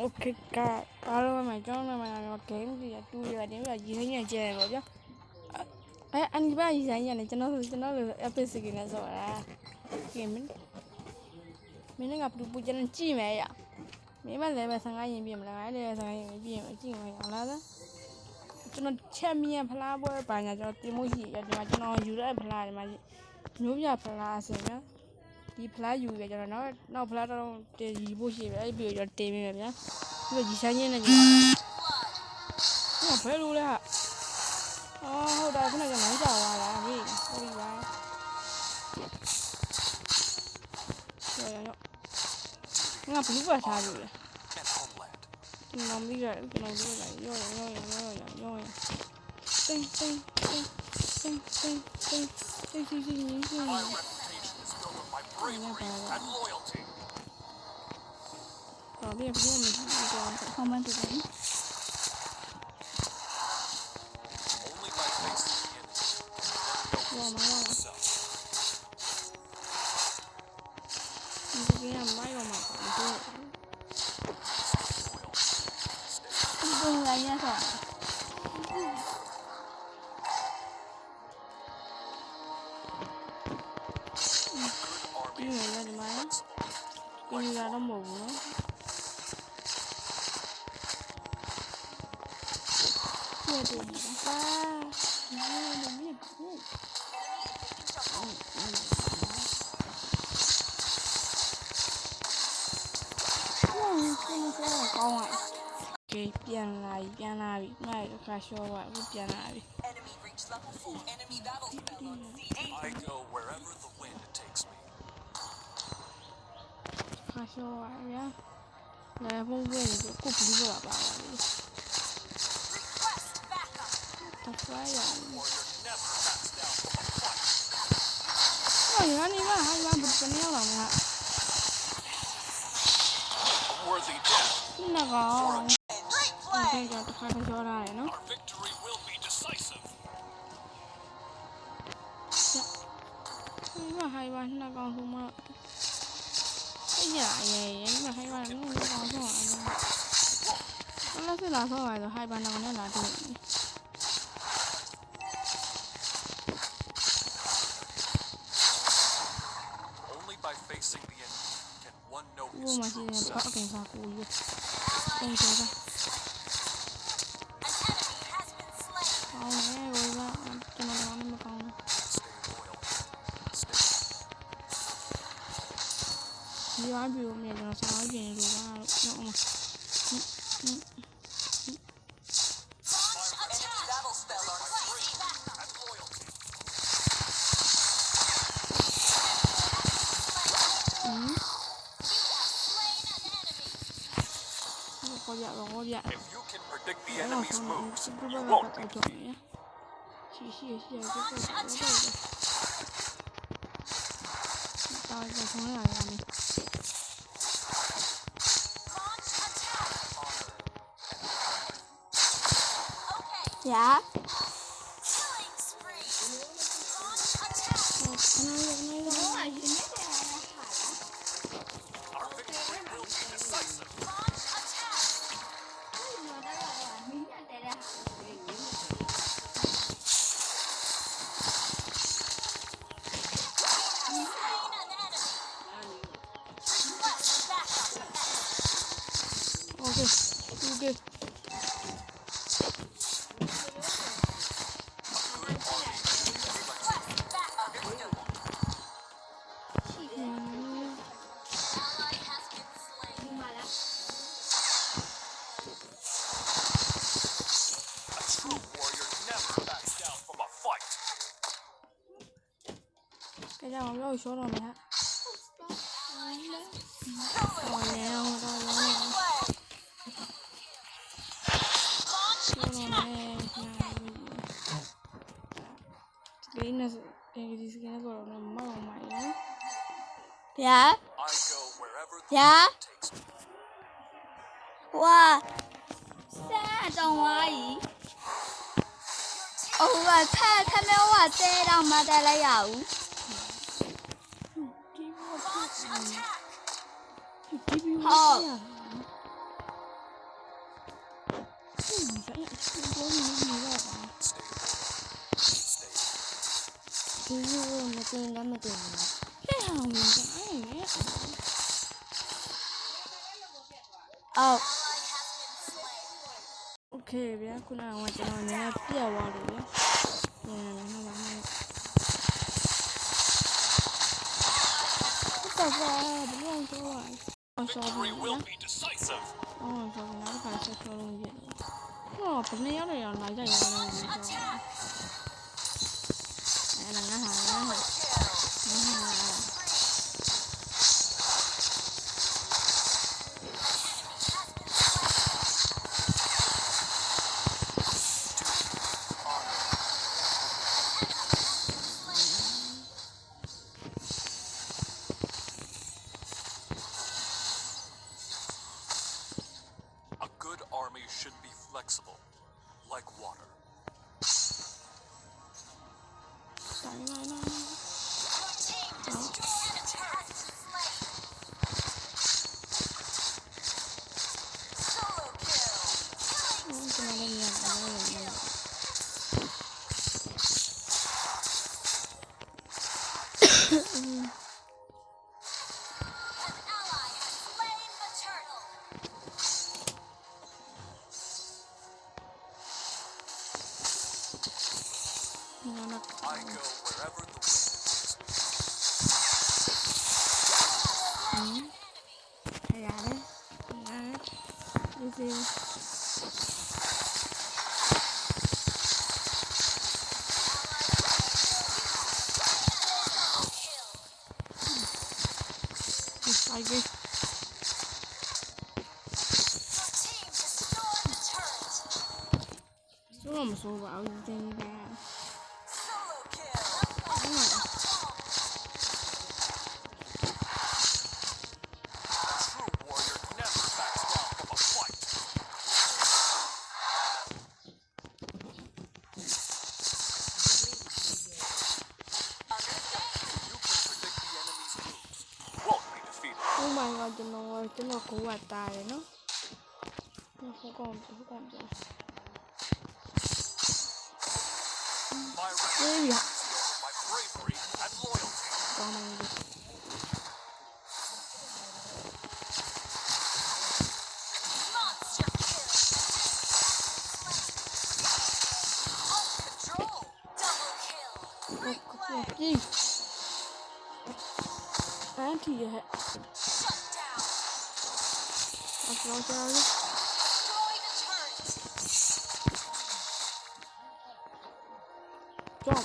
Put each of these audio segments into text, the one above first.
Okay ကအားလုံးမှာကျွန်တော်မှာတော့ game တွေတူရတယ်ပြီးတော့ရင်းရကျဲတယ်ပေါ့ဗျာအန်ဒီဘာရင်းဆိုင်ရတယ်ကျွန်တော်လို epic စကင်နဲ့ဆော်တာ game မင်းကပူပူကျန်ကြည့်မယ်ရမင်းမလည်းပဲ15ရင်ပြည့်မလားလည်း15ရင်ပြည့်ကြည့်မယ်အောင်လားကျွန်တော်ချက်မြင်ဖလားပွဲပါညာကျွန်တော်တင်မှုရှိရဒီမှာကျွန်တော်ယူတဲ့ဖလားဒီမှာမျိုးပြဖလားဆင်ဗျာဒီဖလားယူရကျွန်တော်နောက်ဖလားတော့တင်ယူဖို့ရှိပဲအဲ့ပြီးတော့တင်မိမယ်ဗျာပြီးတော့ဒီဆိုင်ချင်းနဲ့ကျွန်တော်ဘယ်လိုလဲဟာဟုတ်တယ်ခုနကလမ်းကြော်လာတာဟေးဟုတ်ပြီပါရောငါဘလူးပါထားပြီလေကျွန်တော်မိရတယ်ကျွန်တော်တို့လည်းရောတင်းတင်းတော်ပြီဘယ်လိုမှမပြောဘူး comment တူတယ်ဒီကတော့မဟုတ်ဘူးနော်ပြည့်တယ်ပါနည်းကိုကောင်းပါကဲပြန်လာပြီငါ့ခါရှော့ပါအခုပြန်လာပြီ I go wherever the wind takes me. ခါရှော့ပါဗျာလည်းဘုံဘွဲကိုကုတ်ပြီးတော့ပါပါလေတဖာရရနေမှာဟာလာဘယ်ကနေရောက်လာမလဲ Worthy death. နာကောင်ဒီကတခါတကြောရတယ်နော် Our victory will be decisive. ဒီမှာဟိုင်ပါနာကောင်ဟိုမှာအေးရဒီမှာဟိုင်ပါနော်နာကောင်ဆောရတယ်ဘာလို့ဆက်လာဆောရလဲဟိုင်ပါနာကောင်နဲ့လာတယ် Only by facing the enemy can one know ဘုံ his မှာရှိ true တဲ့ self. ပေါက်ကိန်းစာကိုယူပုံစံကအော်ဟဲ့ဝေးပါကျွန်တော်လည်းမကောင်းဘူး Stay loyal. Stay. ဒီအားပြလို့မြင်ကျွန်တော်ဆောင်းပြင်းလို့ပါတော့ If you can predict the enemy's moves, you won't be defeated. ရှိတော့တော့ဆုံးရရမယ်ညာ Our victory will be decisive. Okay. A true warrior never backs down from a fight. ကဲကြောင်ရောက်ရှောတော့မယ်ဟာတော့လဲအောင်တော့လဲရှောတော့မယ်ဒီနေ့ဒီစကနေကတော့မောင်းမိုင်းနော်ဗျာ I go wherever the Yeah. wind takes me. ဝါစားတော့ဝါကြီးအိုးဝါခမဲဝါတဲတော့မတဲလိုက်ရဘူးဒီဘောဒီ ဟုတ် Bố mình đi rồi à? Stay loyal. Stay. Ví dụ mà tên đó mà tên Cái hào mình cái này á. Ok, bây giờ kuna ngoài cho nó nhớ bia vào rồi nhé. Nè, nó bán này. Cái cà phê đúng không cho bạn? Cho Victory mình will nhé. be decisive. Cho mình nó phải cho luôn vậy. Nó phần này nó là lại cái gì này cho. Này là ngã hàng. Ngã hàng. A good army should be flexible, like water. Tại này. Cái này lên nhà này. I go wherever the wind takes me. Hay là đấy. Đi sai ghê. Số là một số bảo trên ra. Đúng rồi. A true warrior never backs down from a fight. You can predict the enemy's moves. Won't be defeated. Oh my god, cho nó cũng hoạt tài rồi nó. Nó không còn rồi. My Đây bị reputation is built on my bravery and loyalty. con này đi. Gì? Thì vậy. Nó chơi đi. Chọn.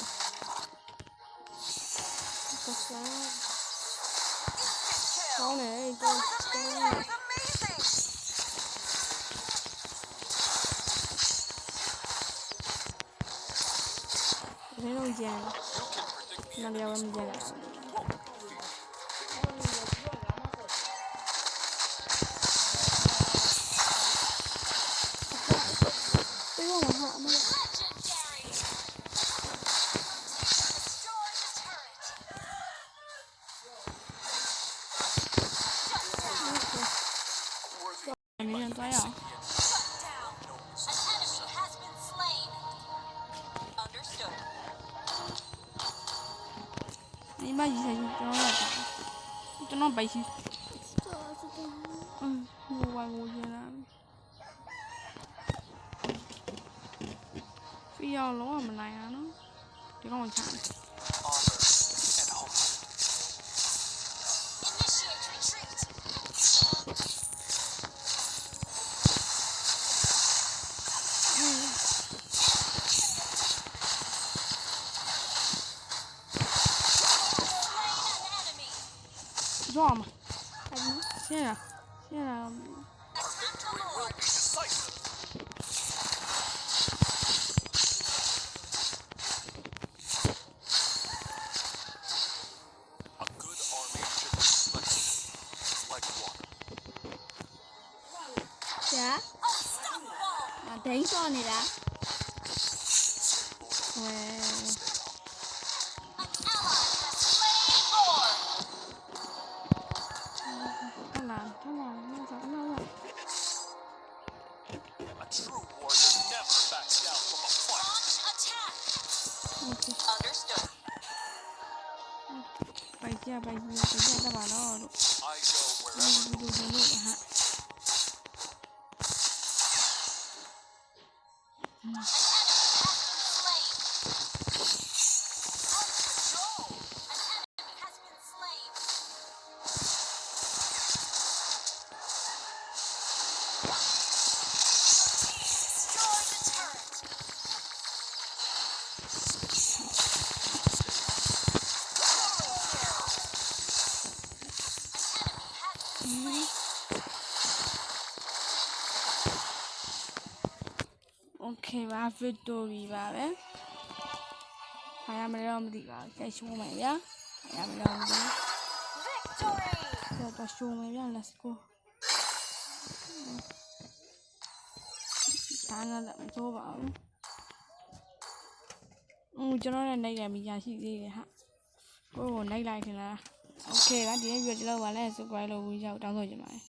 Con này con thấy nó già. You can predict the Nó đeo em già. won't be defeated. Cái con mà hạ mà. Mình nhận thấy à? Đi ba gì thì cho nó là cho nó bay gì? Ngồi qua ngồi về là phi do lỗ mà mình này nó thì con còn chạy. Honor and hope. Rõ mà. Thế là Our victory will be decisive. A good army should be flexible, like water. Dạ Thấy con này đã Stay loyal. nó làm nó giỡn nó là A true warrior never ကြပိုက်ပြီးတော့ကြတတ်ပါတော့လို့ I go wherever ဒီလိုကျွန်တော်ဟာ โอเคပါ victory ပါပဲ။ဟာရမလဲတော့မသိပါဘူး။ဆက်ရှိုးမယ်ဗျာ။ဟာရမလဲတော့မသိဘူး။ တော့ရှိုးမယ်ဗျာ let's go ။ဒါနဲ့လည်းမစိုးပါဘူး။ကျွန်တော်လည်းနိုင်ရမိရရှိသေးတယ်ဟာ။ကိုယ်ကိုနိုင်လိုက်ခင်လား။ โอเคပါဒီနေ့video ဒီလောက်ပါလဲ subscribe လုပ်ပြီးကြောက်တောင်းဆိုချင်ပါတယ်